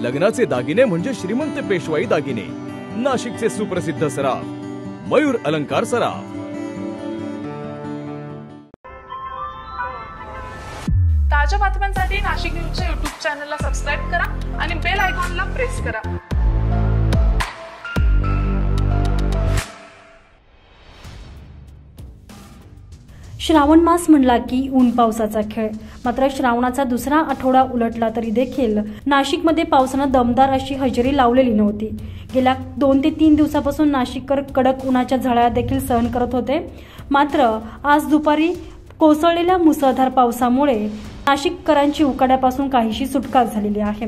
लग्नाचे दागिने म्हणजे श्रीमंत पेशवाई दागिने, नाशिकचे सुप्रसिद्ध सराफ मयूर अलंकार सराफ। ताज्या बातम्यांसाठी नाशिक न्यूजच्या YouTube चॅनलला सबस्क्राइब करा आणि बेल आयकॉनला प्रेस करा। श्रावण मास म्हणला की ऊन पावसाचा खेळ। मात्र श्रावणाचा दुसरा आठवडा उलटला तरी देखील नाशिकमध्ये पावसानं दमदार अशी हजेरी लावलेली नव्हती। गेल्या 2 ते 3 दिवसापासून नाशिककर कडक उन्हाच्या झळा देखील सहन करत होते। मात्र आज दुपारी कोसळलेल्या मुसळधार पावसामुळे नाशिककरांची उकाड्यापासून काहीशी सुटका झालेली आहे।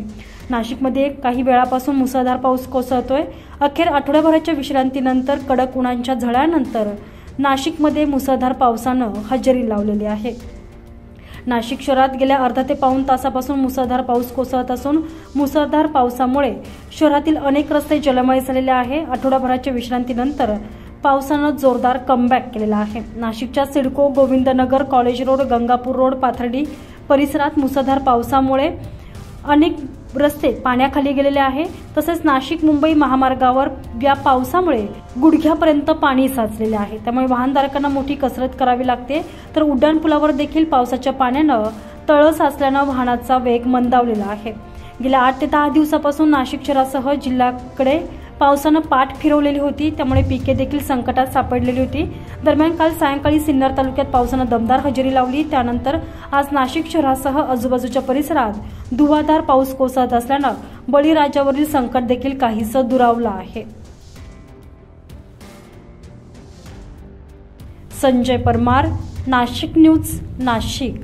नाशिकमध्ये काही वेळापासून मुसळधार पाऊस कोसळतोय। अखेर आठवड्याभराच्या विश्रांतीनंतर कडक उन्हाच्या झळ्यानंतर नाशिकमध्ये मुसळधार पावसानं हजेरी लावलेली आहे। नाशिक शहरात गेल्या अर्धा ते पाऊण तासापासून मुसळधार पाऊस कोसळत असून मुसळधार पावसामुळे शहरातील अनेक रस्ते जलमय झालेले आहे। आठवड्याभराच्या विश्रांतीनंतर पावसानं जोरदार कमबॅक केलेला आहे। नाशिकच्या CIDCO, Govindnagar, college road, Gangapur road, Pathardi परिसरात मुसळधार पावसामुळे अनेक रस्ते पाण्याखाली गेलेले आहे। तसेच नाशिक मुंबई महामार्गावर या पावसामुळे गुडघ्यापर्यंत पाणी साचलेले आहे, त्यामुळे वाहनधारकांना मोठी कसरत करावी लागते। तर उड्डाणपुलावर देखील पावसाच्या पाण्यानं तळ साचल्यानं वाहनाचा वेग मंदावलेला आहे। गेल्या 8 ते 10 दिवसापासून नाशिक शहरासह जिल्ह्याकडे पावसानं पाठ फिरवलेली होती, त्यामुळे पिके देखील संकटात सापडलेली होती। दरम्यान काल सायंकाळी सिन्नर तालुक्यात पावसानं दमदार हजेरी लावली। त्यानंतर आज नाशिक शहरासह आजूबाजूच्या परिसरात धुवाधार पाऊस कोसळत असल्यानं बळीराजावरील संकट देखील काहीसं दुरावलं आहे। संजय परमार, नाशिक न्यूज, नाशिक।